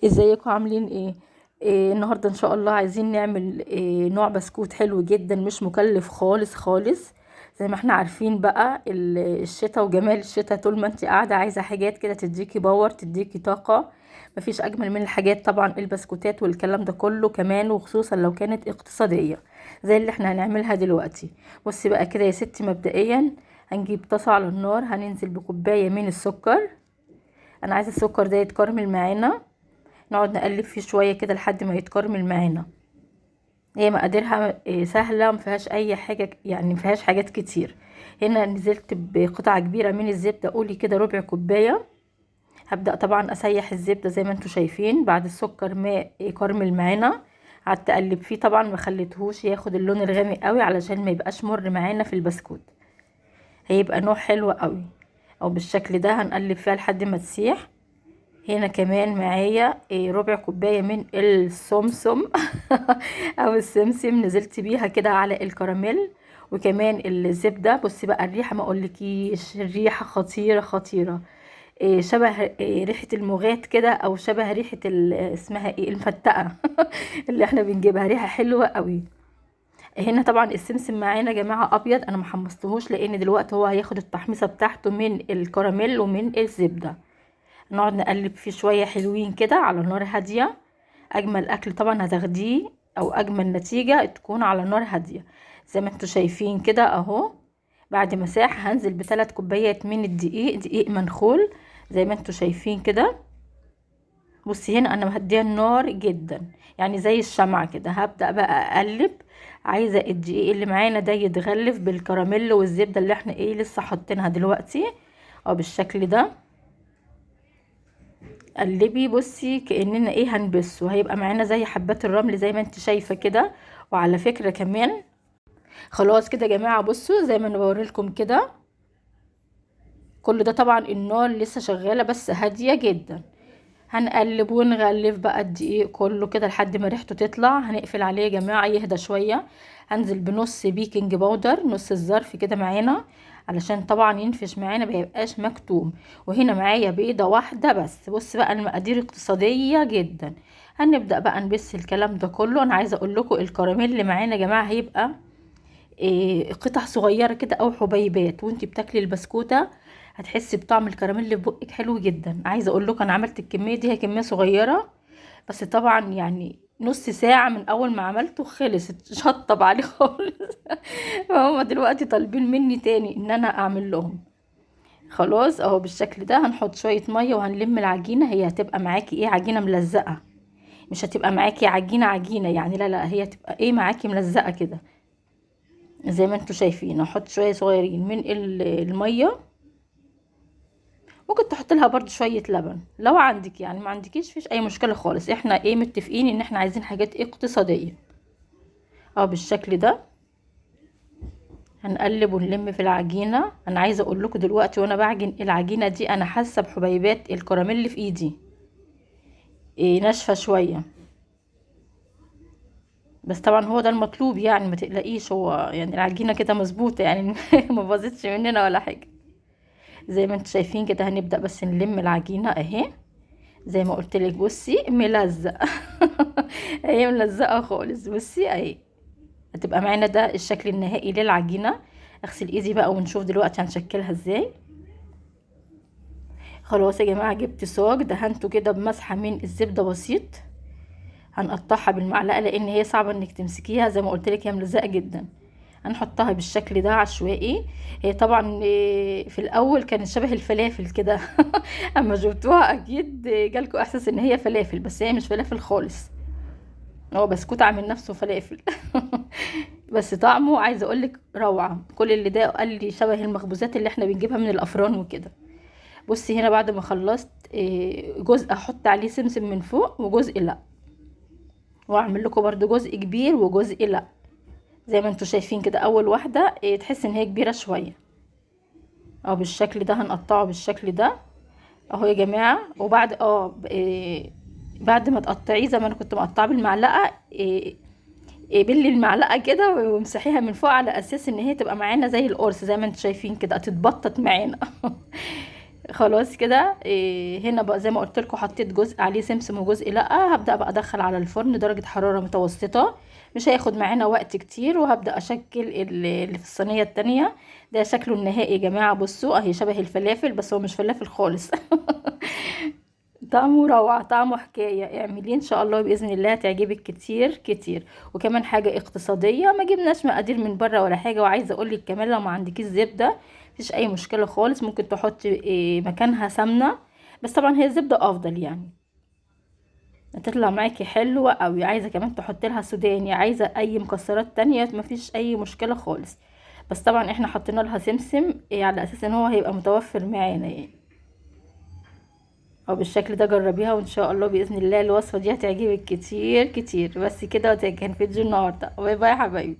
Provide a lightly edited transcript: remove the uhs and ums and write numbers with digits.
ازيكم عاملين ايه؟ النهارده ان شاء الله عايزين نعمل نوع بسكوت حلو جدا، مش مكلف خالص خالص. زي ما احنا عارفين بقى الشتاء وجمال الشتاء، طول ما انت قاعده عايزه حاجات كده تديكي باور تديكي طاقه. مفيش اجمل من الحاجات طبعا البسكوتات والكلام ده كله كمان، وخصوصا لو كانت اقتصاديه زي اللي احنا هنعملها دلوقتي. بصي بقى كده يا ستي، مبدئيا هنجيب طاسه على النار، هننزل بكوبايه من السكر. انا عايزه السكر ده يتكرمل معانا، نقعد نقلب فيه شويه كده لحد ما يتكرمل معانا. هي مقاديرها سهله، ما فيهاش اي حاجه، يعني ما فيهاش حاجات كتير. هنا نزلت بقطعه كبيره من الزبده، قولي كده ربع كوبايه. هبدا طبعا اسيح الزبده زي ما انتم شايفين بعد السكر ما يكرمل معانا. قعدت اقلب فيه طبعا، ما خليتهوش ياخد اللون الغامق قوي علشان ما يبقاش مر معانا في البسكوت. هيبقى نوع حلو قوي. او بالشكل ده هنقلب فيها لحد ما تسيح. هنا كمان معايا ربع كوباية من السمسم او السمسم، نزلت بيها كده على الكراميل. وكمان الزبدة. بصي بقى الريحة، ما اقولكيش الريحة خطيرة خطيرة. شبه ريحة المغات كده، او شبه ريحة اسمها ايه، المفتقة اللي احنا بنجيبها، ريحة حلوة قوي. هنا طبعا السمسم معانا يا جماعة ابيض، انا محمصتهوش لان دلوقتي هو هياخد التحميصة بتاعته من الكراميل ومن الزبدة. نقعد نقلب فيه شوية حلوين كده على نار هادية. اجمل اكل طبعا هتاخديه، او اجمل نتيجة تكون على نار هادية. زي ما انتوا شايفين كده اهو. بعد ما ساح هنزل بثلاث كوبايات من الدقيق، دقيق منخول زي ما انتوا شايفين كده. بصي هنا انا مهديه النار جدا، يعني زي الشمعة كده. هبدأ بقى اقلب. عايزة الدقيق اللي معانا ده يتغلف بالكراميل والزبدة اللي احنا لسه حاطينها دلوقتي، او بالشكل ده. قلبي بصي كأننا هنبسه، هيبقى معانا زي حبات الرمل زي ما انت شايفة كده. وعلى فكرة كمان، خلاص كده يا جماعة، بصوا زي ما انا بوريلكم كده. كل ده طبعا النار لسه شغالة بس هادية جدا. هنقلب ونغلف بقى الدقيق كله كده لحد ما ريحته تطلع. هنقفل عليه يا جماعة يهدى شوية. هنزل بنص بيكنج باودر، نص الظرف كده معانا، علشان طبعا ينفش معانا ميبقاش مكتوم. وهنا معايا بيضة واحدة بس. بص بقى المقادير اقتصادية جدا. هنبدأ بقى نبس الكلام ده كله. انا عايزة اقول لكم الكراميل اللي معانا يا جماعة هيبقى قطع صغيرة كده او حبيبات، وانتي بتاكلي البسكوتة هتحسي بطعم الكراميل اللي في بقك حلو جدا. عايزة اقول لكم انا عملت الكمية دي، هي كمية صغيرة بس طبعا يعني نص ساعة من اول ما عملته خلص شطب عليه خالص. فهم دلوقتي طالبين مني تاني ان انا اعمل لهم. خلاص اهو بالشكل ده. هنحط شوية مية وهنلم العجينة. هي هتبقى معاكي عجينة ملزقة، مش هتبقى معاكي عجينة عجينة يعني، لا لا، هي هتبقى معاكي ملزقة كده زي ما انتوا شايفين. احط شويه صغيرين من الميه. ممكن تحط لها برضو شويه لبن لو عندك، يعني ما عندكيش فيش اي مشكله خالص. احنا متفقين ان احنا عايزين حاجات اقتصاديه. اه بالشكل ده. هنقلب ونلم في العجينه. انا عايزه اقول لكم دلوقتي وانا بعجن العجينه دي، انا حاسه بحبيبات الكراميل في ايدي ناشفه شويه. بس طبعا هو ده المطلوب، يعني ما تقلقيش، هو يعني العجينه كده مظبوطه يعني. ما باظتش مننا ولا حاجه. زي ما انتوا شايفين كده. هنبدأ بس نلم العجينة اهي زي ما قلت لك. بصي ملزق. هي ملزقة خالص. بصي اهي هتبقى معانا ده الشكل النهائي للعجينة. اغسل ايدي بقى ونشوف دلوقتي هنشكلها ازاي. خلاص يا جماعة، جبت صاج دهنته كده بمسحة من الزبدة بسيط. هنقطعها بالمعلقة لان هي صعبة انك تمسكيها، زي ما قلت لك هي ملزقة جدا. هنحطها بالشكل ده عشوائي. هي طبعا في الاول كانت شبه الفلافل كده. اما جبتوها اكيد جالكوا احساس ان هي فلافل، بس هي مش فلافل خالص. هو بسكوت عامل نفسه فلافل. بس طعمه عايزه اقولك روعه. كل اللي ده قال لي شبه المخبوزات اللي احنا بنجيبها من الافران وكده. بصي هنا بعد ما خلصت جزء احط عليه سمسم من فوق وجزء لا. واعمل لكم برضو جزء كبير وجزء لا. زي ما انتوا شايفين كده. اول واحده تحس ان هي كبيره شويه، او بالشكل ده. هنقطعه بالشكل ده اهو يا جماعه. وبعد بعد ما تقطعيه زي ما انا كنت مقطعه بالمعلقه، بلي المعلقه كده وامسحيها من فوق على اساس ان هي تبقى معانا زي القرص زي ما انتوا شايفين كده، تتبطط معانا. خلاص كده هنا بقى زي ما قلت لكم حطيت جزء عليه سمسم وجزء لا. هبدأ بقى ادخل على الفرن درجة حرارة متوسطة، مش هياخد معانا وقت كتير. وهبدأ اشكل اللي في الصينية التانية. ده شكله النهائي يا جماعة، بصوا اهي شبه الفلافل بس هو مش فلافل خالص. طعمه روعة، طعمه حكاية. اعمليه ان شاء الله بإذن الله تعجبك كتير كتير. وكمان حاجة اقتصادية، ما جبناش مقادير من بره ولا حاجة. وعايزة اقولك كمان لو ما عندكيش زبدة مفيش اي مشكلة خالص، ممكن تحطي مكانها سمنة، بس طبعا هي الزبدة افضل يعني. هتطلع معاكي حلوة قوي. عايزة كمان تحطي لها سوداني، عايزة اي مكسرات تانية مفيش اي مشكلة خالص. بس طبعا احنا حطينا لها سمسم على اساس ان هو هيبقى متوفر معانا يعني. او بالشكل ده جربيها وان شاء الله باذن الله الوصفه دي هتعجبك كتير كتير. بس كده، وده كان فيديو النهارده. باي باي يا حبايبي.